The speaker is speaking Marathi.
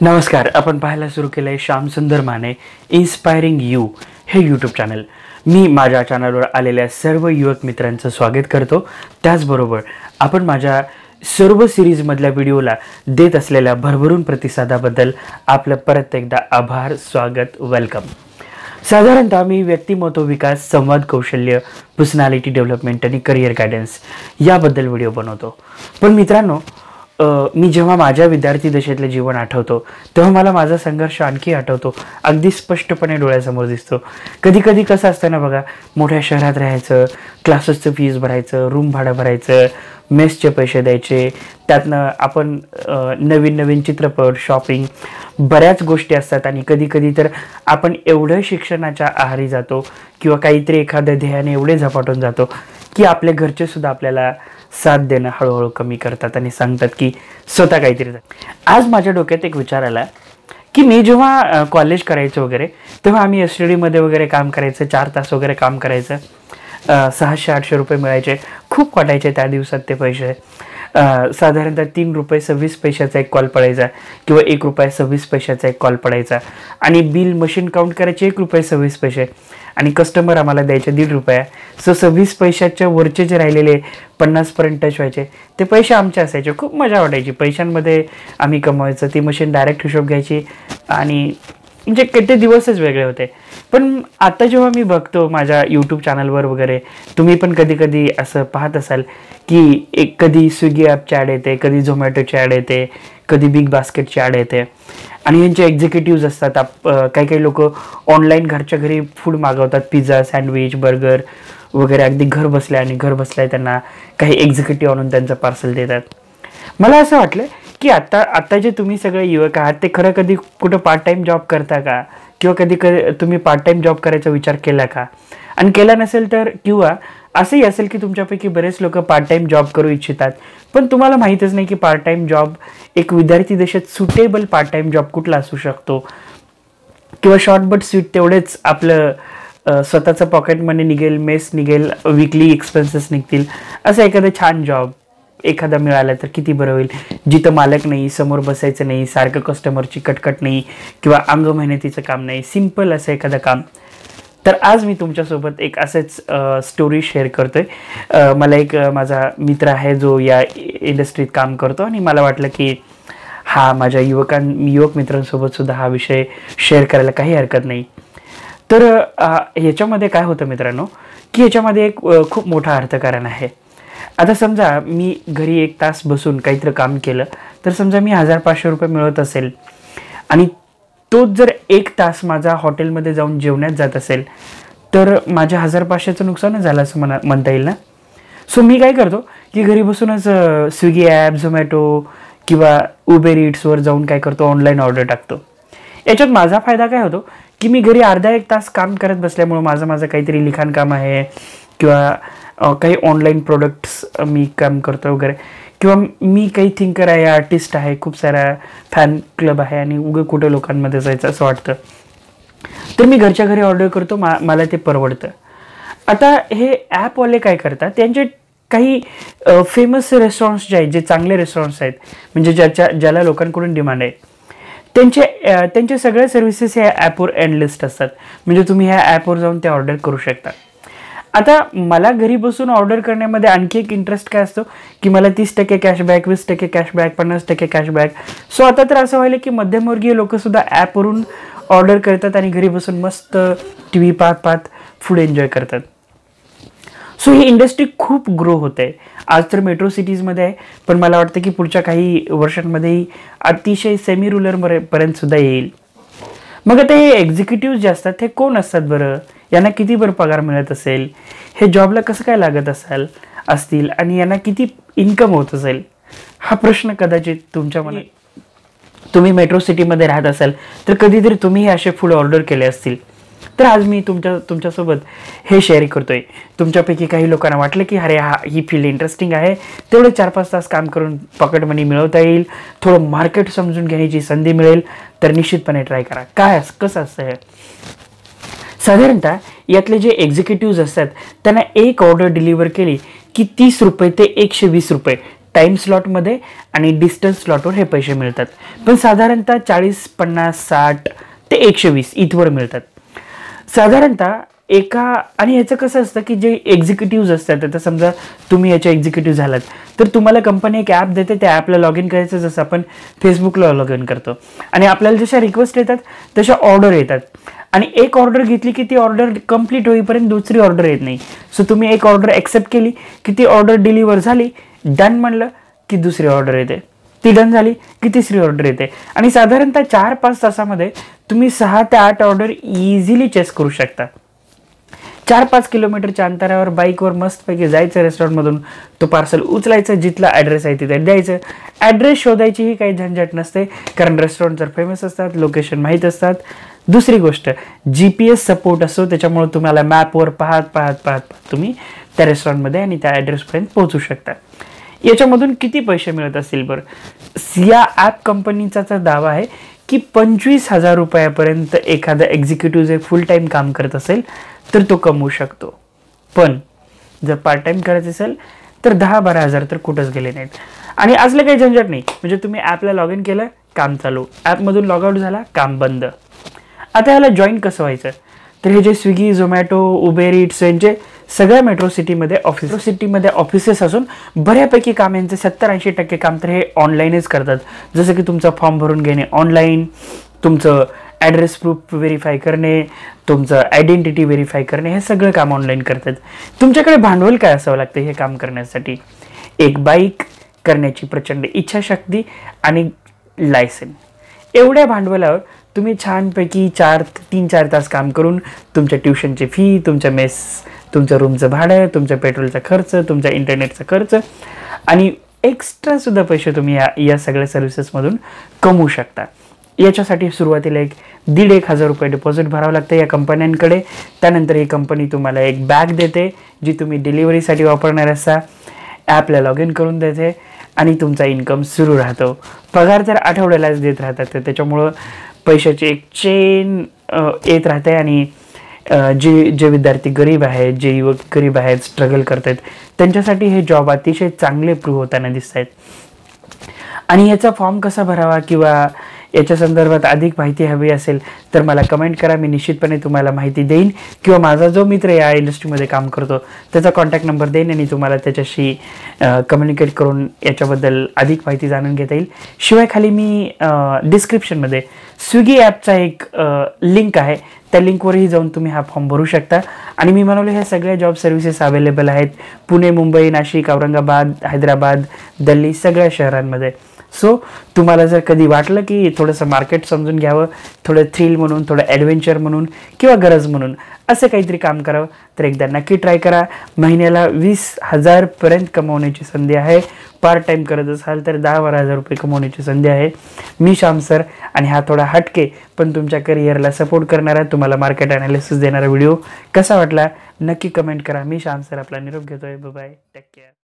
नमस्कार. आपण पाहायला सुरू केलं आहे श्याम सुंदर माने इन्स्पायरिंग यू हे यूट्यूब चॅनल. मी माझ्या चॅनलवर आलेल्या सर्व युवक मित्रांचं स्वागत करतो. त्याचबरोबर आपण माझ्या सर्व सिरीजमधल्या व्हिडिओला देत असलेल्या भरभरून प्रतिसादाबद्दल आपलं परत एकदा आभार, स्वागत, वेलकम. साधारणतः मी व्यक्तिमत्व विकास, संवाद कौशल्य, पर्सनॅलिटी डेव्हलपमेंट आणि करिअर गायडन्स याबद्दल व्हिडिओ बनवतो. पण मित्रांनो, मी जेव्हा माझ्या विद्यार्थी दशेतलं जीवन आठवतो तेव्हा मला माझा संघर्ष आणखी आठवतो. अगदी स्पष्टपणे डोळ्यासमोर दिसतो. कधी कधी कसं असतं ना बघा, मोठ्या शहरात राहायचं, क्लासेसचं फीज भरायचं, रूम भाडं भरायचं, मेसचे पैसे द्यायचे, त्यातनं आपण नवीन नवीन चित्रपट, शॉपिंग, बऱ्याच गोष्टी असतात. आणि कधी कधी तर आपण एवढं शिक्षणाच्या आहारी जातो किंवा काहीतरी एखाद्या ध्येयाने एवढे झपाटून जातो की आपले घरचे सुद्धा आपल्याला साथ देणं हळूहळू कमी करतात आणि सांगतात की स्वतः काहीतरी. आज माझ्या डोक्यात एक विचार आला की मी जेव्हा कॉलेज करायचं वगैरे तेव्हा आम्ही STDमध्ये वगैरे काम करायचं, 4 तास वगैरे काम करायचं, 600-800 रुपये मिळायचे. खूप वाटायचे त्या दिवसात ते पैसे. साधारणतः 3 रुपये 26 पैशाचा एक कॉल पडायचा किंवा 1 रुपया 26 पैशाचा एक कॉल पडायचा. आणि बिल मशीन काउंट करायचे 1 रुपये 26 पैसे आणि कस्टमर आम्हाला द्यायचे 1.5 रुपया. 26 पैशाच्या वरचे जे राहिलेले 50 पर्यंत टच व्हायचे ते पैसे आमचे असायचे. खूप मजा वाटायची. पैशांमध्ये आम्ही कमवायचं. ती मशीन डायरेक्ट हिशोब घ्यायची आणि म्हणजे ते दिवसच वेगळे होते. पण आता जेव्हा मी बघतो माझ्या यूट्यूब चॅनलवर वगैरे, तुम्ही पण कधी कधी असं पाहत असाल की कधी स्विगी ॲपची ॲड येते, कधी झोमॅटोची ॲड येते, कधी बिग बास्केटची ॲड येते. आणि यांचे एक्झिक्युटिव्ज असतात. काही काही लोक ऑनलाईन घरच्या घरी फूड मागवतात, पिझ्झा, सँडविच, बर्गर वगैरे, अगदी घर बसल्या. आणि घर बसल्या त्यांना काही एक्झिक्युटिव्ह आणून त्यांचं पार्सल देतात. मला असं वाटलं की आता जे तुम्ही सगळे युवक आहात ते खरं कधी कुठं पार्ट टाईम जॉब करता का, किंवा कधी तुम्ही पार्ट टाईम जॉब करायचा विचार केला का? आणि केला नसेल तर, किंवा असंही असेल की तुमच्यापैकी बरेच लोक पार्ट टाईम जॉब करू इच्छितात पण तुम्हाला माहीतच नाही की पार्ट टाईम जॉब, एक विद्यार्थी दशेत सुटेबल पार्ट टाईम जॉब कुठला असू शकतो, किंवा शॉर्ट बट स्वीट तेवढेच आपलं स्वतःचं पॉकेट मनी निघेल, मेस निघेल, वीकली एक्सपेन्सेस निघतील, असं एखादं छान जॉब एखादा मिळाला तर किती बरं होईल. जिथं मालक नाही, समोर बसायचं नाही, सारखं कस्टमरची कटकट नाही किंवा अंग मेहनतीचं काम नाही, सिम्पल असं एखादं काम. तर आज मी तुमच्यासोबत एक असंच स्टोरी शेअर करतोय. मला एक माझा मित्र आहे जो या इंडस्ट्रीत काम करतो आणि मला वाटलं की माझ्या युवक मित्रांसोबत सुद्धा हा विषय शेअर करायला काही हरकत नाही. तर ह्याच्यामध्ये काय होतं मित्रांनो, की ह्याच्यामध्ये एक खूप मोठा अर्थकारण आहे. आता समजा मी घरी 1 तास बसून काहीतरी काम केलं तर समजा मी 1500 रुपये मिळवत असेल आणि तोच जर 1 तास माझा हॉटेलमध्ये जाऊन जेवण्यात जात असेल तर माझ्या 1500चं नुकसानच झालं असं म्हणता येईल ना. सो मी काय करतो की घरी बसूनच स्विगी ॲप, झोमॅटो किंवा उबेर इट्सवर जाऊन काय करतो, ऑनलाईन ऑर्डर टाकतो. याच्यात माझा फायदा काय होतो की मी घरी अर्धा 1 तास काम करत बसल्यामुळं माझं काहीतरी लिखाण काम आहे किंवा काही ऑनलाईन प्रोडक्ट्स मी काम करतो वगैरे, किंवा मी काही थिंकर आहे, आर्टिस्ट आहे, खूप सारा फॅन क्लब आहे आणि उगं कुठं लोकांमध्ये जायचं असं वाटतं तर मी घरच्या घरी ऑर्डर करतो. मला ते परवडतं. आता हे ॲपवाले काय करतात, त्यांचे काही फेमस रेस्टॉरंट्स जे आहेत, जे चांगले रेस्टॉरंट्स आहेत, म्हणजे ज्याला लोकांकडून डिमांड आहे, त्यांचे सगळे सर्व्हिसेस ह्या ॲपवर एंडलिस्ट असतात. म्हणजे तुम्ही ह्या ॲपवर जाऊन ते ऑर्डर करू शकता. आता मला घरी बसून ऑर्डर करण्यामध्ये आणखी एक इंटरेस्ट काय असतो की मला 30% कॅशबॅक, 20% कॅशबॅक, 50% कॅशबॅक. सो आता तर असं व्हायलं की मध्यमवर्गीय लोकंसुद्धा ॲपवरून ऑर्डर करतात आणि घरी बसून मस्त TV पाहत फूड एन्जॉय करतात. सो ही इंडस्ट्री खूप ग्रो होत आहे. आज तर मेट्रो सिटीजमध्ये आहे, पण मला वाटतं की पुढच्या काही वर्षांमध्येही अतिशय सेमी रुरल पर्यंत सुद्धा येईल. मग आता हे एक्झिक्युटिव्ह जे असतात हे कोण असतात बरं, यांना किती बरं पगार मिळत असेल, हे जॉबला कसं काय लागत असतील आणि यांना किती इन्कम होत असेल, हा प्रश्न कदाचित तुमच्या मनात. तुम्ही मेट्रो सिटीमध्ये राहत असाल तर कधीतरी तुम्ही हे असे फूड ऑर्डर केले असतील. तर आज मी तुमच्यासोबत हे शेअर करतोय. तुमच्यापैकी काही लोकांना वाटलं की अरे ही फील्ड इंटरेस्टिंग आहे, तेवढे 4-5 तास काम करून पॉकेट मनी मिळवता येईल, थोडं मार्केट समजून घेण्याची संधी मिळेल, तर निश्चितपणे ट्राय करा. कसं असतं हे, साधारणतः यातले जे एक्झिक्युटिव्ज असतात त्यांना एक ऑर्डर डिलिव्हर केली की 30 रुपये ते 120 रुपये टाईम स्लॉटमध्ये आणि डिस्टन्स स्लॉटवर हे पैसे मिळतात. पण साधारणतः 40, 50, 60 ते 120 इथवर मिळतात साधारणतः एका. आणि ह्याचं कसं असतं की जे एक्झिक्युटिव्ह असतात, आता समजा तुम्ही याचे एक्झिक्युटिव्ह झालात तर तुम्हाला कंपनी एक ॲप देते, त्या ॲपला लॉग इन करायचं जसं आपण फेसबुकला लॉग इन करतो. आणि आपल्याला जशा रिक्वेस्ट येतात तशा ऑर्डर येतात. आणि एक ऑर्डर घेतली की ती ऑर्डर कंप्लीट होईपर्यंत दुसरी ऑर्डर येत नाही. सो तुम्ही एक ऑर्डर ॲक्सेप्ट केली की ती ऑर्डर डिलिव्हर झाली, डन म्हणलं की दुसरी ऑर्डर येते, ती डन झाली की तिसरी ऑर्डर येते. आणि साधारणतः 4-5 तासामध्ये तुम्ही 6 ते 8 ऑर्डर इझिली चेस करू शकता. 4-5 किलोमीटरच्या अंतरावर बाईकवर मस्तपैकी जायचं रेस्टॉरंटमधून, तो पार्सल उचलायचं, जिथला ॲड्रेस आहे तिथे द्यायचं. ॲड्रेस शोधायचीही काही झंझट नसते, कारण रेस्टॉरंट जर फेमस असतात, लोकेशन माहीत असतात. दुसरी गोष्ट, GPS सपोर्ट असतो, त्याच्यामुळे तुम्हाला मॅपवर पाहत तुम्ही त्या रेस्टॉरंटमध्ये आणि त्या ॲड्रेसपर्यंत पोहोचू शकता. याच्यामधून किती पैसे मिळत असतील बरं? या ॲप कंपनीचा दावा आहे की 25,000 रुपयापर्यंत एखादा एक्झिक्युटिव्ह जर फुल टाईम काम करत असेल तर तो कमवू शकतो. पण जर पार्ट टाईम करायचं असेल तर 10-12 हजार तर कुठंच गेले नाहीत. आणि असलं काही झंझट नाही, म्हणजे तुम्ही ॲपला लॉग इन केलं, काम चालू, ॲपमधून लॉग आउट झाला, काम बंद. आता याला जॉईन कसं व्हायचं? तर हे जे स्विगी, झोमॅटो, उबेर इट्स यांचे सगळ्या मेट्रो सिटीमध्ये ऑफिसेस असून बऱ्यापैकी काम यांचे 70-80% काम तर हे ऑनलाईनच करतात. जसं की तुमचा फॉर्म भरून घेणे ऑनलाईन, तुमचं ॲड्रेस प्रूफ व्हेरीफाय करणे, तुमचं आयडेंटिटी व्हेरीफाय करणे, हे सगळं काम ऑनलाईन करतात. तुमच्याकडे भांडवल काय असावं लागतं हे काम करण्यासाठी? एक बाईक, करण्याची प्रचंड इच्छाशक्ती आणि लायसन. एवढ्या भांडवलावर तुम्ही छानपैकी 3-4 तास काम करून तुमच्या ट्युशनची फी, तुमच्या मेस, तुमच्या रूमचं भाडं, तुमच्या पेट्रोलचा खर्च, तुमच्या इंटरनेटचा खर्च आणि एक्स्ट्रासुद्धा पैसे तुम्ही या सगळ्या सर्व्हिसेसमधून कमवू शकता. याच्यासाठी सुरुवातीला 1,500 रुपये डिपॉझिट भरावं लागतं या कंपन्यांकडे. त्यानंतर ही कंपनी तुम्हाला एक बॅग देते जी तुम्ही डिलिव्हरीसाठी वापरणार असता, ॲपला लॉग इन करून देते आणि तुमचा इन्कम सुरू राहतो. पगार तर आठवड्यालाच देत राहतात, तर त्याच्यामुळं पैशाची एक चेन येत राहते. आणि जे विद्यार्थी गरीब आहेत, जे युवक गरीब आहेत, स्ट्रगल करत आहेत, त्यांच्यासाठी हे जॉब अतिशय चांगले प्रूव्ह होताना दिसत आहेत. आणि याचा फॉर्म कसा भरावा किंवा याच्या संदर्भात अधिक माहिती हवी असेल तर मला कमेंट करा, मी निश्चितपणे तुम्हाला माहिती देईन. किंवा माझा जो मित्र या इंडस्ट्रीमध्ये काम करतो त्याचा कॉन्टॅक्ट नंबर देईन आणि तुम्हाला त्याच्याशी कम्युनिकेट करून याच्याबद्दल अधिक माहिती जाणून घेता येईल. शिवाय खाली मी डिस्क्रिप्शनमध्ये स्विगी ॲपचा एक लिंक आहे, त्या लिंकवरही जाऊन तुम्ही हा फॉर्म भरू शकता. आणि मी म्हणालो ह्या सगळ्या जॉब सर्व्हिसेस अवेलेबल आहेत पुणे, मुंबई, नाशिक, औरंगाबाद, हैदराबाद, दिल्ली, सगळ्या शहरांमध्ये. सो तुम्हाला जर कधी वाटलं की थोडंसं मार्केट समजून घ्यावं, थोडं थ्रिल म्हणून, थोडं ॲडव्हेंचर म्हणून किंवा गरज म्हणून असं काहीतरी काम करावं तर एकदा नक्की ट्राय करा. महिन्याला 20,000 पर्यंत कमवण्याची संधी आहे. पार्ट टाईम करत असाल तर 10-12 हजार रुपये कमवण्याची संधी आहे. मी श्याम सर आणि हा थोडा हटके पण तुमच्या करिअरला सपोर्ट करणारा, तुम्हाला मार्केट ॲनालिसिस देणारा व्हिडिओ कसा वाटला नक्की कमेंट करा. मी श्याम सर आपला निरोप घेतोय. Bye, take care.